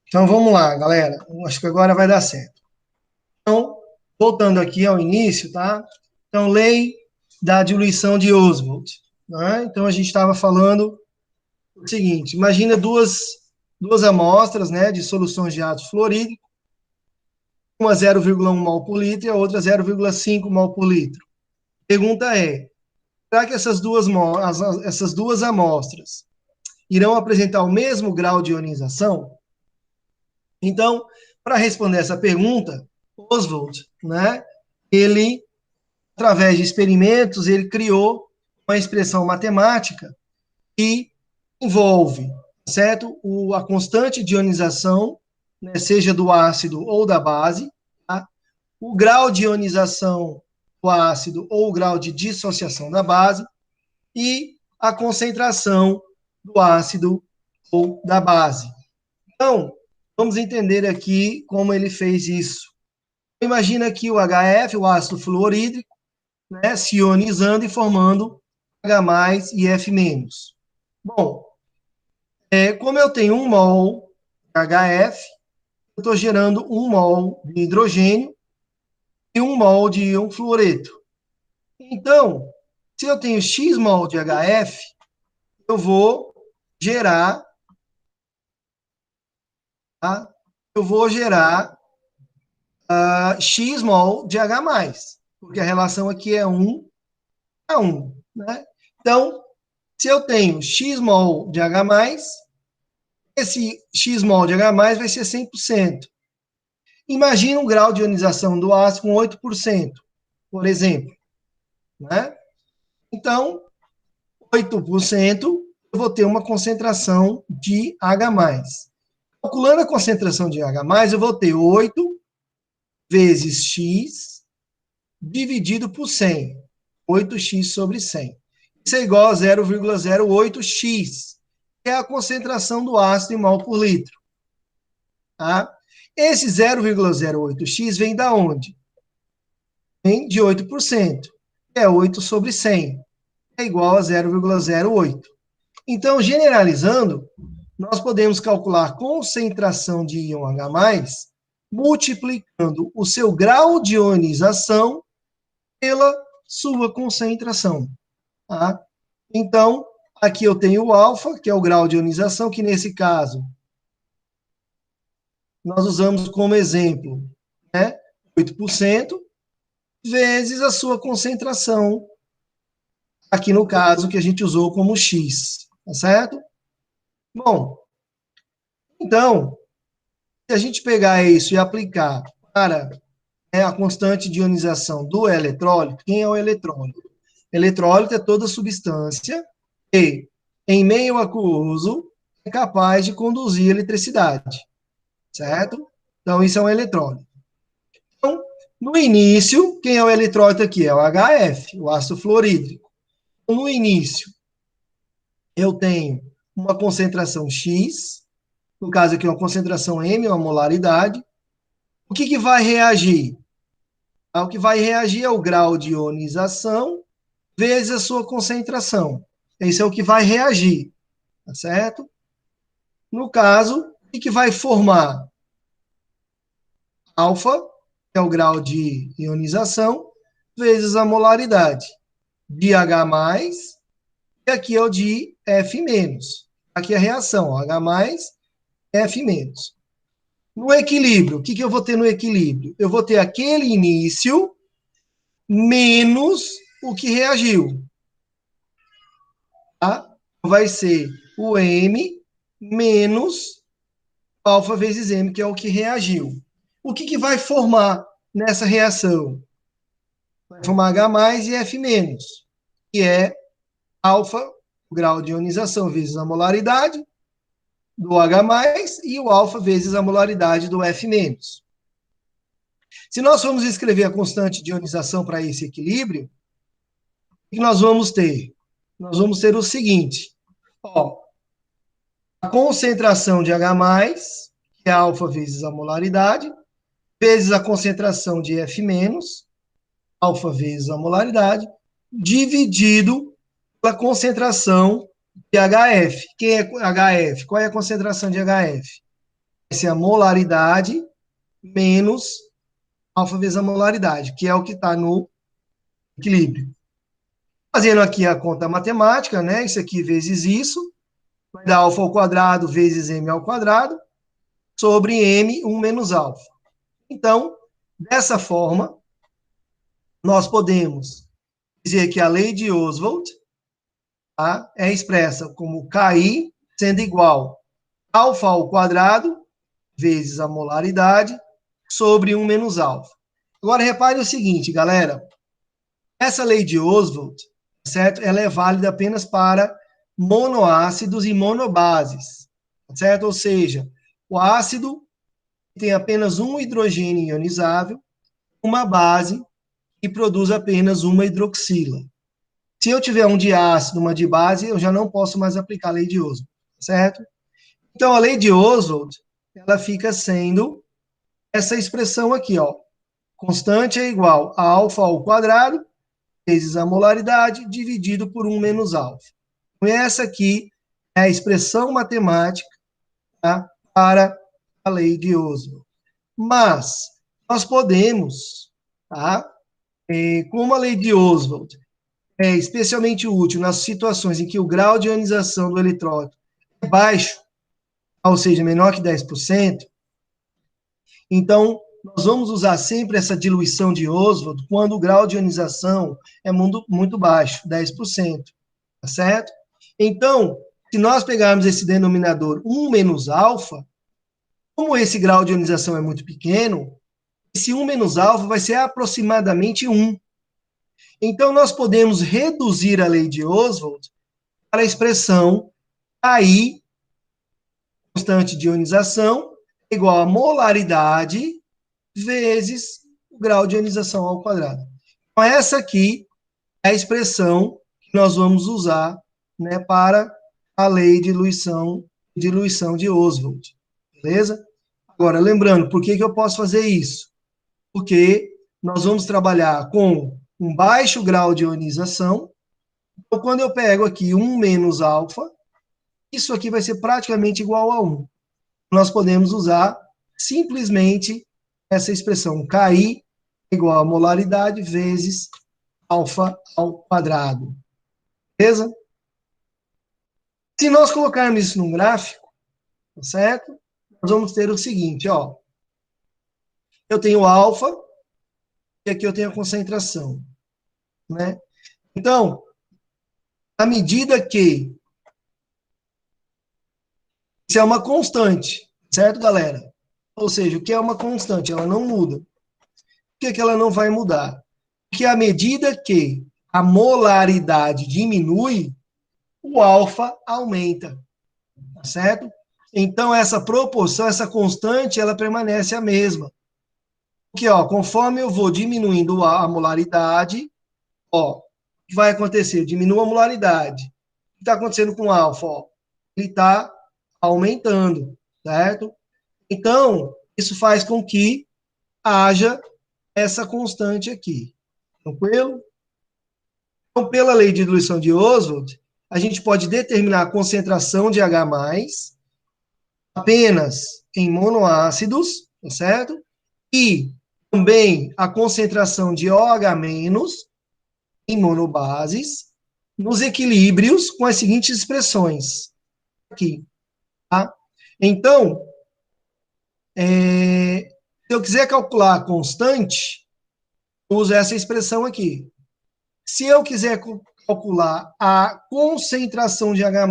Então vamos lá, galera. Acho que agora vai dar certo. Então, voltando aqui ao início, tá? Então, lei da diluição de Oswald. Né? Então, a gente estava falando o seguinte: imagina duas amostras, né, de soluções de ácido fluorídrico, uma 0,1 mol por litro e a outra 0,5 mol por litro. Pergunta é: será que essas duas amostras irão apresentar o mesmo grau de ionização? Então, para responder essa pergunta, Oswald, né, ele, através de experimentos, ele criou uma expressão matemática que envolve, certo, a constante de ionização, né, seja do ácido ou da base, tá? O grau de ionização do ácido ou o grau de dissociação da base e a concentração do ácido ou da base. Então, vamos entender aqui como ele fez isso. Imagina que o HF, o ácido fluorídrico, né, se ionizando e formando H+ e F-. Bom, como eu tenho 1 mol de HF, eu estou gerando 1 mol de hidrogênio e 1 mol de íon fluoreto. Então, se eu tenho X mol de HF, eu vou gerar, tá? Eu vou gerar X mol de H+, porque a relação aqui é 1 a 1, né? Então, se eu tenho X mol de H+, esse X mol de H+, vai ser 100%. Imagina um grau de ionização do ácido com 8%, por exemplo, né? Então, 8%, eu vou ter uma concentração de H+. Calculando a concentração de H+, eu vou ter 8 vezes X dividido por 100. 8x sobre 100. Isso é igual a 0,08x, que é a concentração do ácido em mol por litro. Tá? Esse 0,08x vem da onde? Vem de 8%, que é 8 sobre 100, é igual a 0,08. Então, generalizando, nós podemos calcular a concentração de íon H+, multiplicando o seu grau de ionização pela sua concentração. Tá? Então, aqui eu tenho o alfa, que é o grau de ionização, que nesse caso nós usamos como exemplo, né, 8%, vezes a sua concentração, aqui no caso que a gente usou como X, tá certo? Bom, então, se a gente pegar isso e aplicar para a constante de ionização do eletrólito, quem é o eletrólito? Eletrólito é toda substância que, em meio aquoso, é capaz de conduzir eletricidade, certo? Então, isso é um eletrólito. Então, no início, quem é o eletrólito aqui? É o HF, o ácido fluorídrico. Então, no início, eu tenho uma concentração X, no caso aqui, uma concentração M, uma molaridade. O que vai reagir? O que vai reagir é o grau de ionização vezes a sua concentração. Esse é o que vai reagir, tá certo? No caso, o que vai formar? Alfa, que é o grau de ionização, vezes a molaridade de H+, e aqui é o de F-. Aqui é a reação, H+, F-. No equilíbrio, o que eu vou ter no equilíbrio? Eu vou ter aquele início menos o que reagiu. Tá? Vai ser o M menos alfa vezes M, que é o que reagiu. O que vai formar nessa reação? Vai formar H+ e F-, que é alfa, o grau de ionização, vezes a molaridade do H+, e o alfa vezes a molaridade do F-. Se nós formos escrever a constante de ionização para esse equilíbrio, o que nós vamos ter? Nós vamos ter o seguinte, ó, a concentração de H+, que é alfa vezes a molaridade, vezes a concentração de F-, alfa vezes a molaridade, dividido pela concentração de HF. Quem é HF? Qual é a concentração de HF? vai ser a molaridade menos alfa vezes a molaridade, que é o que está no equilíbrio. Fazendo aqui a conta matemática, né? Isso aqui vezes isso, vai dar alfa ao quadrado vezes m ao quadrado, sobre m, 1 menos alfa. Então, dessa forma, nós podemos dizer que a lei de Oswald, tá, é expressa como KI sendo igual a alfa ao quadrado vezes a molaridade sobre 1 menos alfa. Agora, repare o seguinte, galera. Essa lei de Oswald, certo? Ela é válida apenas para monoácidos e monobases, certo? Ou seja, o ácido tem apenas um hidrogênio ionizável, uma base que produz apenas uma hidroxila. Se eu tiver um diácido, uma de base, eu já não posso mais aplicar a lei de Oswald, certo? Então, a lei de Oswald, ela fica sendo essa expressão aqui, ó. Constante é igual a alfa ao quadrado vezes a molaridade dividido por 1 menos alfa. Então, essa aqui é a expressão matemática, tá, para a lei de Oswald. Mas nós podemos, tá, como a lei de Oswald é especialmente útil nas situações em que o grau de ionização do eletrônico é baixo, ou seja, menor que 10%, então nós vamos usar sempre essa diluição de Oswald quando o grau de ionização é muito baixo, 10%, tá certo? Então, se nós pegarmos esse denominador 1 menos alfa, como esse grau de ionização é muito pequeno, esse 1 menos alfa vai ser aproximadamente 1. Então, nós podemos reduzir a lei de Oswald para a expressão KI, constante de ionização, igual a molaridade vezes o grau de ionização ao quadrado. Então, essa aqui é a expressão que nós vamos usar, né, para a lei de diluição de Oswald. Beleza? Agora, lembrando, por que eu posso fazer isso? Porque nós vamos trabalhar com um baixo grau de ionização. Então, quando eu pego aqui 1 menos alfa, isso aqui vai ser praticamente igual a 1. Nós podemos usar simplesmente essa expressão KI igual a molaridade vezes alfa ao quadrado. Beleza? Se nós colocarmos isso num gráfico, tá certo? Nós vamos ter o seguinte, ó. Eu tenho alfa e aqui eu tenho a concentração, né? Então, à medida que isso é uma constante, certo, galera? Ou seja, o que é uma constante? Ela não muda. Por que ela não vai mudar? Porque à medida que a molaridade diminui, o alfa aumenta, tá certo? Então, essa proporção, essa constante, ela permanece a mesma. Porque, ó, conforme eu vou diminuindo a molaridade, ó, o que vai acontecer? Diminua a molaridade. O que está acontecendo com o alfa? Ó? Ele está aumentando, certo? Então, isso faz com que haja essa constante aqui. Tranquilo? Então, pela lei de diluição de Oswald, a gente pode determinar a concentração de H+, apenas em monoácidos, tá certo? E também a concentração de OH- em monobases, nos equilíbrios com as seguintes expressões. Aqui, tá? Então, se eu quiser calcular a constante, eu uso essa expressão aqui. Se eu quiser calcular a concentração de H+,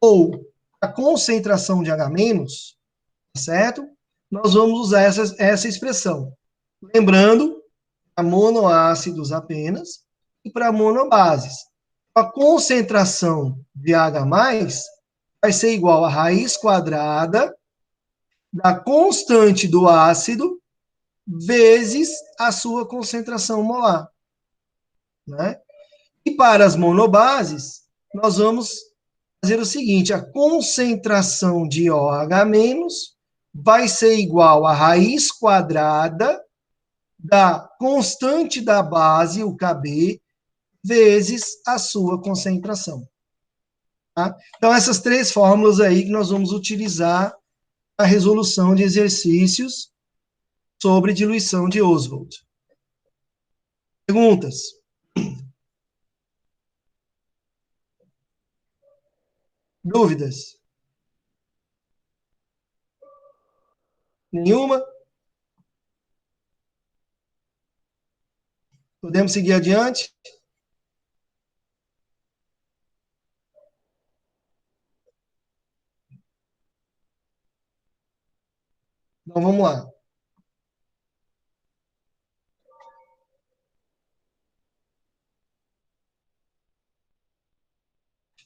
ou a concentração de H-, certo? Nós vamos usar essa expressão. Lembrando, para monoácidos apenas e para monobases. A concentração de H+, vai ser igual a raiz quadrada da constante do ácido vezes a sua concentração molar. Né? E para as monobases, nós vamos fazer o seguinte, a concentração de OH- vai ser igual a raiz quadrada da constante da base, o Kb, vezes a sua concentração. Tá? Então, essas três fórmulas aí que nós vamos utilizar a resolução de exercícios sobre diluição de Oswald. Perguntas? Dúvidas? Nenhuma? Podemos seguir adiante? Então, vamos lá.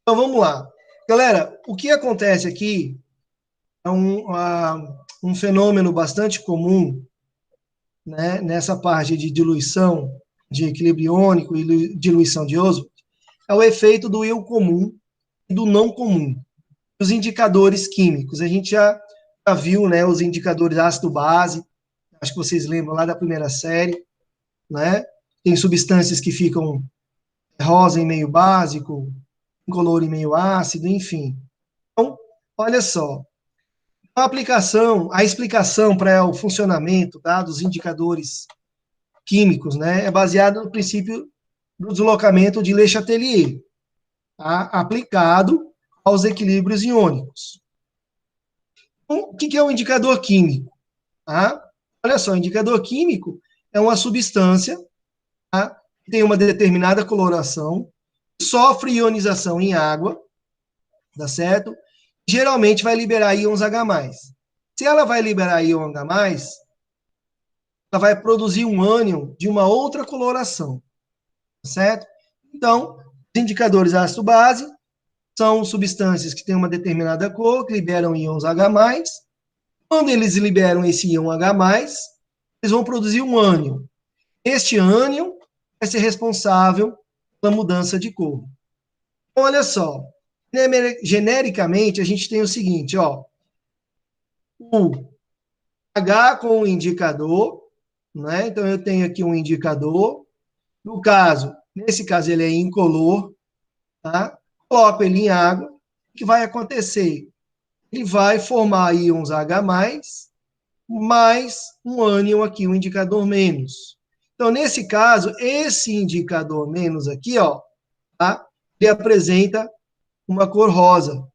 Então, vamos lá. Galera, o que acontece aqui é um fenômeno bastante comum, né, nessa parte de diluição de equilíbrio iônico e diluição de Oswald, é o efeito do íon comum e do não comum. Os indicadores químicos, a gente já viu, né, os indicadores ácido-base, acho que vocês lembram lá da primeira série, né? Tem substâncias que ficam rosa em meio básico, incolor em meio ácido, enfim. Então, olha só, a explicação para o funcionamento, tá, dos indicadores químicos, né, é baseada no princípio do deslocamento de Le Chatelier, tá, aplicado aos equilíbrios iônicos. Então, o que é um indicador químico? Tá? Olha só, indicador químico é uma substância, tá, que tem uma determinada coloração, sofre ionização em água, tá certo? Geralmente vai liberar íons H+. Se ela vai liberar íon H+, ela vai produzir um ânion de uma outra coloração, certo? Então, os indicadores ácido-base são substâncias que têm uma determinada cor, que liberam íons H+. Quando eles liberam esse íon H+, eles vão produzir um ânion. Este ânion vai ser responsável pela mudança de cor. Então, olha só, genericamente, a gente tem o seguinte, ó, o H com o indicador, né? Então, eu tenho aqui um indicador. No caso, nesse caso, ele é incolor, tá? Coloco ele em água. O que vai acontecer? Ele vai formar íons H+, mais um ânion aqui, um indicador menos. Então, nesse caso, esse indicador menos aqui, ó, tá? Ele apresenta uma cor rosa.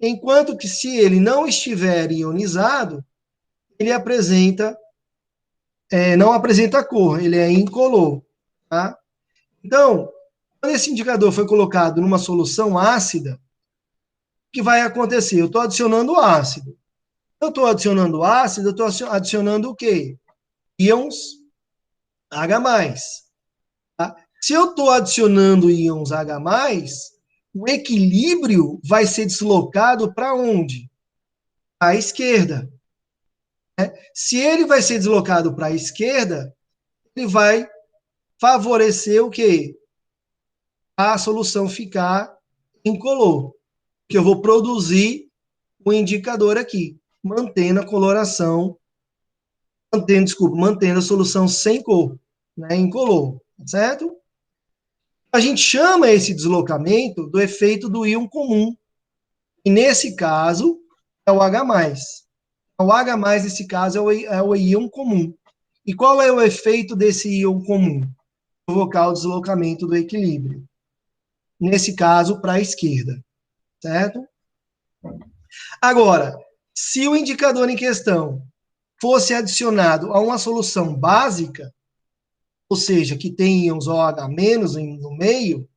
Enquanto que se ele não estiver ionizado, ele não apresenta cor, ele é incolor, tá? Então, quando esse indicador foi colocado numa solução ácida, o que vai acontecer? Eu estou adicionando ácido. Eu estou adicionando ácido, eu estou adicionando o quê? Íons H+. Tá? Se eu estou adicionando íons H+, o equilíbrio vai ser deslocado para onde? À esquerda. Né? Se ele vai ser deslocado para a esquerda, ele vai favorecer o quê? A solução ficar incolor. Que eu vou produzir o indicador aqui, mantendo a coloração, mantendo a solução sem cor, né, incolor, certo? A gente chama esse deslocamento do efeito do íon comum. E nesse caso, é o H+. O H+, nesse caso, é o íon comum. E qual é o efeito desse íon comum? Provocar o deslocamento do equilíbrio. Nesse caso, para a esquerda. Certo? Agora, se o indicador em questão fosse adicionado a uma solução básica, ou seja, que tem íons OH- no meio,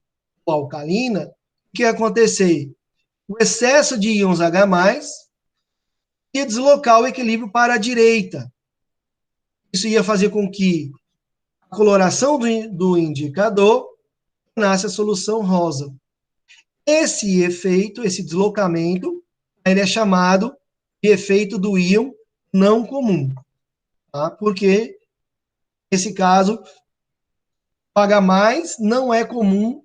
ou alcalina, o que ia acontecer? O excesso de íons H+, ia deslocar o equilíbrio para a direita. Isso ia fazer com que a coloração do indicador tornasse a solução rosa. Esse efeito, esse deslocamento, ele é chamado de efeito do íon não comum, tá? Porque, nesse caso, o H+ não é comum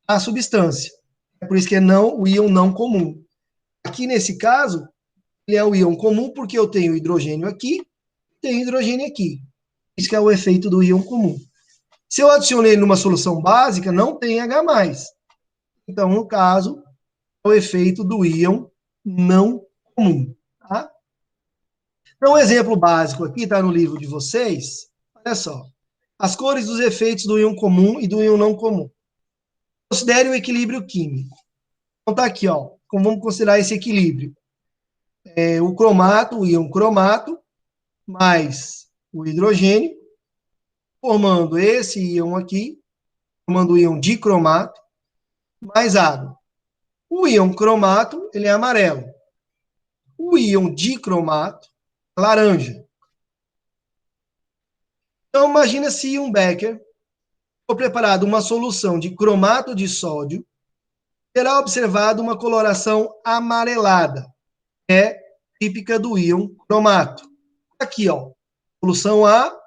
à substância. É por isso que é o íon não comum. Aqui, nesse caso, ele é o íon comum porque eu tenho hidrogênio aqui, tenho hidrogênio aqui. Isso que é o efeito do íon comum. Se eu adicionei numa solução básica, não tem H+. Então, no caso, é o efeito do íon não comum. Tá? Então, um exemplo básico aqui, está no livro de vocês. Olha só. As cores dos efeitos do íon comum e do íon não comum. Considere o equilíbrio químico. Então, tá aqui, ó. Então, vamos considerar esse equilíbrio. O cromato, o íon cromato, mais o hidrogênio, formando esse íon aqui, formando o íon dicromato, mais água. O íon cromato, ele é amarelo. O íon dicromato, laranja. Então, imagina se um Becker for preparado uma solução de cromato de sódio, será observado uma coloração amarelada, que é típica do íon cromato. Aqui, ó, solução A, a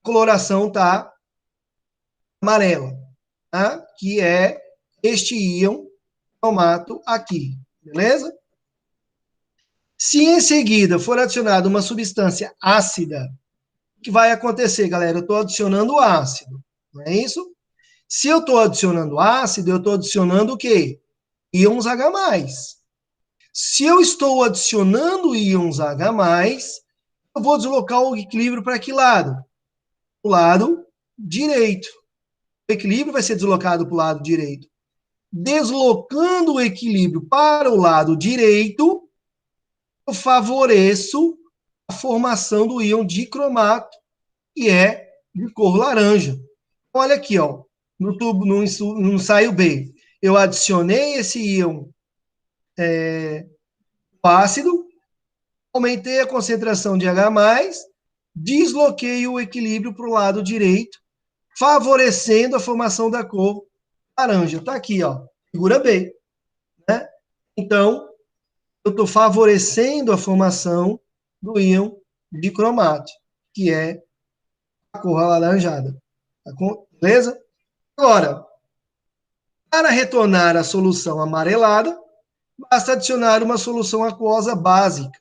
coloração está amarela, tá? Que é este íon cromato aqui, beleza? Se em seguida for adicionada uma substância ácida, o que vai acontecer, galera? Eu estou adicionando ácido, não é isso? Se eu estou adicionando ácido, eu estou adicionando o quê? Íons H+. Se eu estou adicionando íons H+, eu vou deslocar o equilíbrio para que lado? O lado direito. O equilíbrio vai ser deslocado para o lado direito. Deslocando o equilíbrio para o lado direito, eu favoreço a formação do íon dicromato, que é de cor laranja. Olha aqui, ó, no tubo, no ensaio B, eu adicionei esse íon ácido, aumentei a concentração de H+, desloquei o equilíbrio para o lado direito, favorecendo a formação da cor laranja. Está aqui, ó, figura B. Né? Então, eu estou favorecendo a formação do íon dicromato, que é a cor alaranjada. Tá com... Beleza? Agora, para retornar a solução amarelada, basta adicionar uma solução aquosa básica.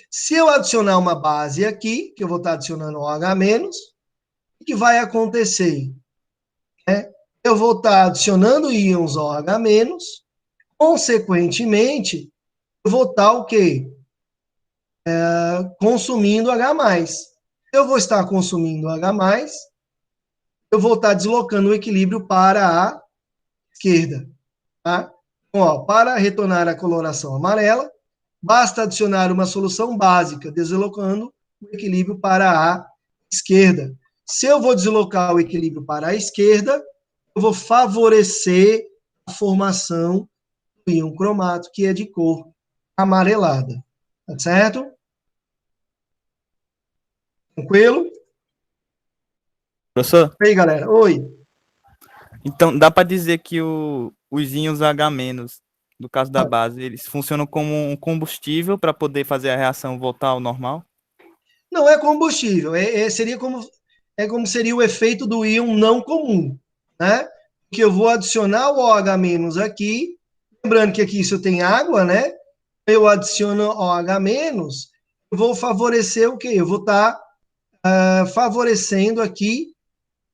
Se eu adicionar uma base aqui, que eu vou estar adicionando OH-, o que vai acontecer? Eu vou estar adicionando íons OH-, consequentemente, eu vou estar o quê? Consumindo H+. Eu vou estar consumindo H+, eu vou estar deslocando o equilíbrio para a esquerda. Tá? Então, ó, para retornar a coloração amarela, basta adicionar uma solução básica, deslocando o equilíbrio para a esquerda. Se eu vou deslocar o equilíbrio para a esquerda, eu vou favorecer a formação do íon cromato, que é de cor amarelada. Tá certo? Tranquilo? Professor, E aí, galera? Oi. então dá para dizer que os íons H-, no caso da base, eles funcionam como um combustível para poder fazer a reação voltar ao normal? Não é combustível, como seria o efeito do íon não comum, né? Que eu vou adicionar o OH- aqui, lembrando que aqui isso tem água, né? Eu adiciono OH-, eu vou favorecer o quê? Eu vou estar favorecendo aqui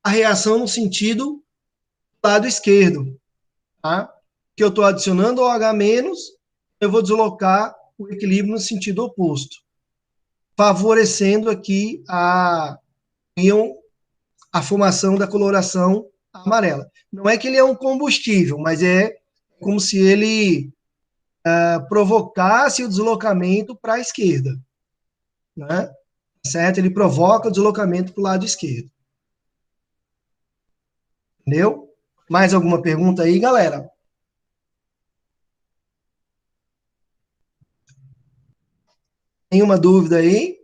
a reação no sentido do lado esquerdo, tá? Que eu estou adicionando OH-, eu vou deslocar o equilíbrio no sentido oposto, favorecendo aqui a formação da coloração amarela. Não é que ele é um combustível, mas é como se ele provocasse o deslocamento para a esquerda, né? Certo? Ele provoca o deslocamento para o lado esquerdo. Entendeu? Mais alguma pergunta aí, galera? Nenhuma dúvida aí?